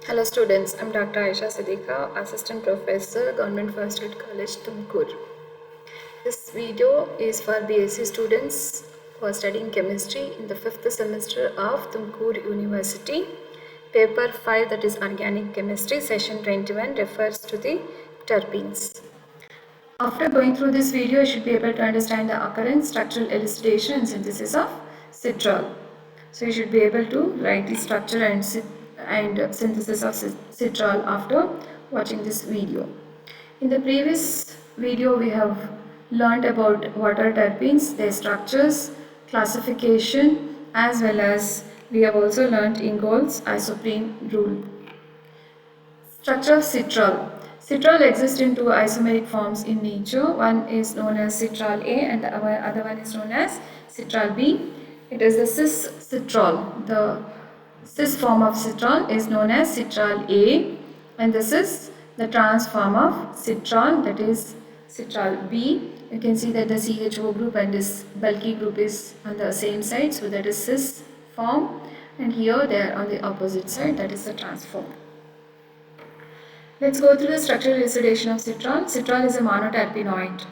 Hello students, I'm Dr. Aisha Siddiqa, Assistant Professor, Government First Aid College, Tumkur. This video is for BSc students who are studying chemistry in the 5th semester of Tumkur University. Paper 5, that is Organic Chemistry, Session 21, refers to the terpenes. After going through this video, you should be able to understand the occurrence, structural elucidation and synthesis of citral. So you should be able to write the structure and synthesis of citral after watching this video. In the previous video, we have learned about what are terpenes, their structures, classification, as well as we have also learned Ingold's isoprene rule. Structure of citral. Citral exists in two isomeric forms in nature. One is known as citral A and the other one is known as citral B. It is the cis citral. The cis form of citral is known as citral A, and this is the trans form of citral, that is citral B. You can see that the CHO group and this bulky group is on the same side, so that is cis form, and here they are on the opposite side, that is the trans form. Let's go through the structural elucidation of citral. Citral is a monoterpenoid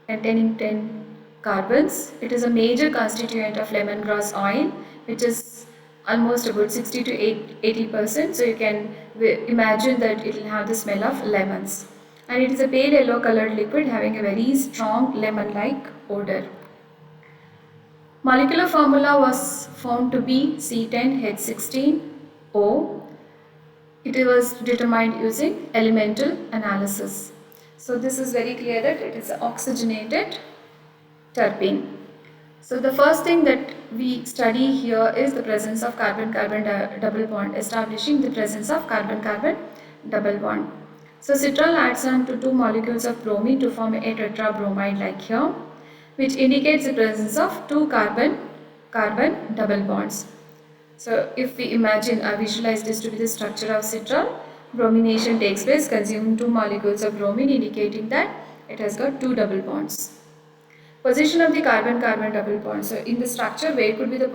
containing 10 carbons. It is a major constituent of lemongrass oil, which is almost about 60 to 80%. So you can imagine that it will have the smell of lemons. And it is a pale yellow colored liquid having a very strong lemon-like odor. Molecular formula was found to be C10H16O. It was determined using elemental analysis. So this is very clear that it is an oxygenated terpene. So the first thing that we study here is the presence of carbon-carbon double bond, establishing the presence of carbon-carbon double bond. So citral adds on to two molecules of bromine to form a tetrabromide like here, which indicates the presence of two carbon-carbon double bonds. So if we imagine or visualize this to be the structure of citral, bromination takes place, consuming two molecules of bromine, indicating that it has got two double bonds. Position of the carbon-carbon double bonds. So in the structure, where could be the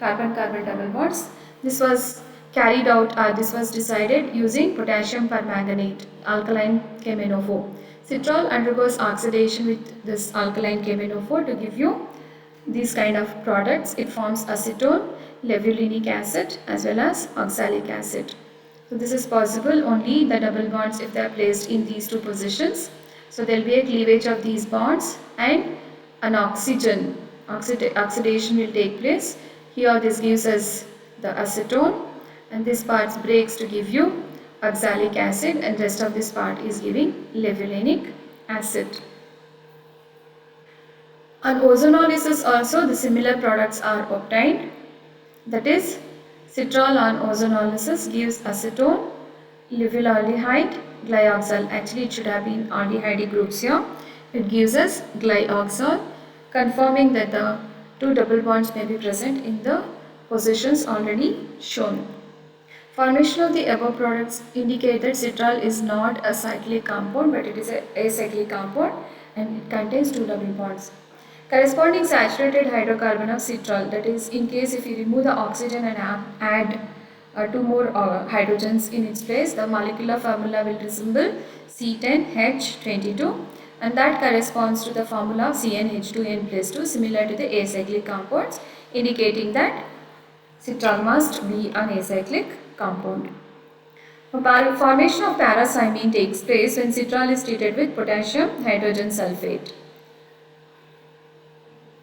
carbon-carbon double bonds? This was carried out, this was decided using potassium permanganate, alkaline KMnO4. Citral undergoes oxidation with this alkaline KMnO4 to give you these kind of products. It forms acetone, levulinic acid as well as oxalic acid. So this is possible only the double bonds if they are placed in these two positions. So there will be a cleavage of these bonds and an oxidation will take place. Here this gives us the acetone and this part breaks to give you oxalic acid, and rest of this part is giving levulinic acid. On ozonolysis also the similar products are obtained, that is citral on ozonolysis gives acetone, levulaldehyde, glyoxal. Actually it should have been aldehyde groups here. It gives us glyoxal, confirming that the two double bonds may be present in the positions already shown. Formation of the above products indicate that citral is not a cyclic compound, but it is an acyclic compound and it contains two double bonds. Corresponding saturated hydrocarbon of citral, that is in case if you remove the oxygen and add two more hydrogens in its place, the molecular formula will resemble C10H22, and that corresponds to the formula of CnH2n plus 2, similar to the acyclic compounds, indicating that citral must be an acyclic compound. Formation of paracymene takes place when citral is treated with potassium hydrogen sulfate.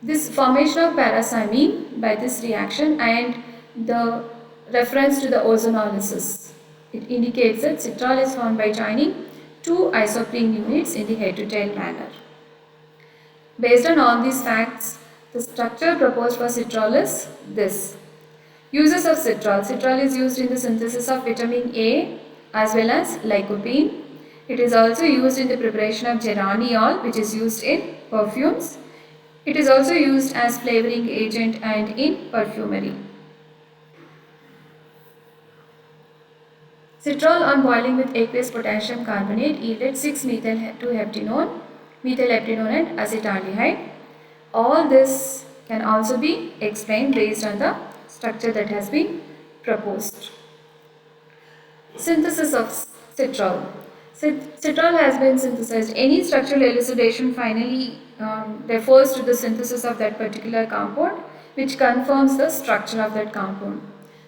This formation of paracymene by this reaction and the reference to the ozonolysis, it indicates that citral is formed by joining two isoprene units in the head-to-tail manner. Based on all these facts, the structure proposed for citral is this. Uses of citral. Citral is used in the synthesis of vitamin A as well as lycopene. It is also used in the preparation of geraniol, which is used in perfumes. It is also used as flavoring agent and in perfumery. Citral on boiling with aqueous potassium carbonate yielded 6-methyl-heptanone and acetaldehyde. All this can also be explained based on the structure that has been proposed. Synthesis of citral. Citral has been synthesized. Any structural elucidation finally refers to the synthesis of that particular compound, which confirms the structure of that compound.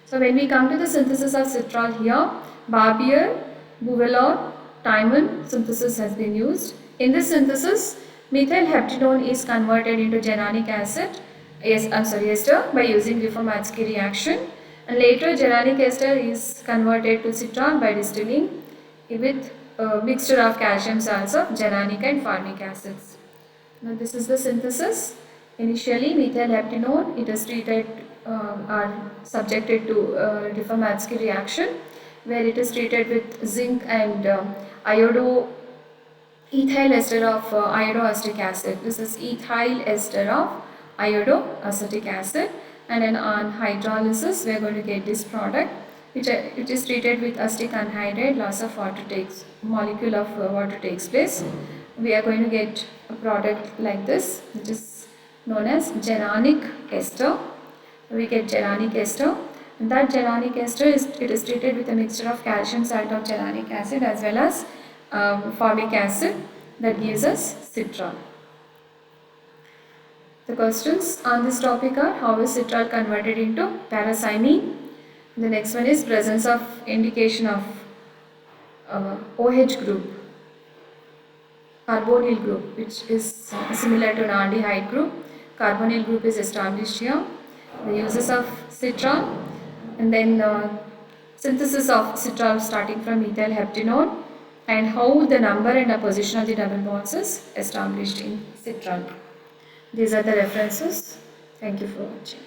So when we come to the synthesis of citral here, Barbier, Bouvelotte, Timon synthesis has been used. In this synthesis, methyl heptanone is converted into genanic acid, ester by using Reformatsky reaction, and later genanic ester is converted to citral by distilling with a mixture of calcium salts of genanic and formic acids. Now this is the synthesis. Initially methyl heptanone, it is treated are subjected to Reformatsky reaction, where it is treated with zinc and ethyl ester of iodoacetic acid. This is ethyl ester of iodoacetic acid, and then on hydrolysis we are going to get this product, which is treated with acetic anhydride. Loss of water takes molecule of water takes place. We are going to get a product like this, which is known as genanic ester. We get genanic ester. And that genanic ester is treated with a mixture of calcium salt of genanic acid as well as formic acid, that gives us citral. The questions on this topic are: how is citral converted into paracymene? The next one is presence of indication of OH group, carbonyl group, which is similar to an aldehyde group. Carbonyl group is established here. The uses of citral, and then synthesis of citral starting from methyl heptanone, and how the number and the position of the double bonds is established in citral. These are the references. Thank you for watching.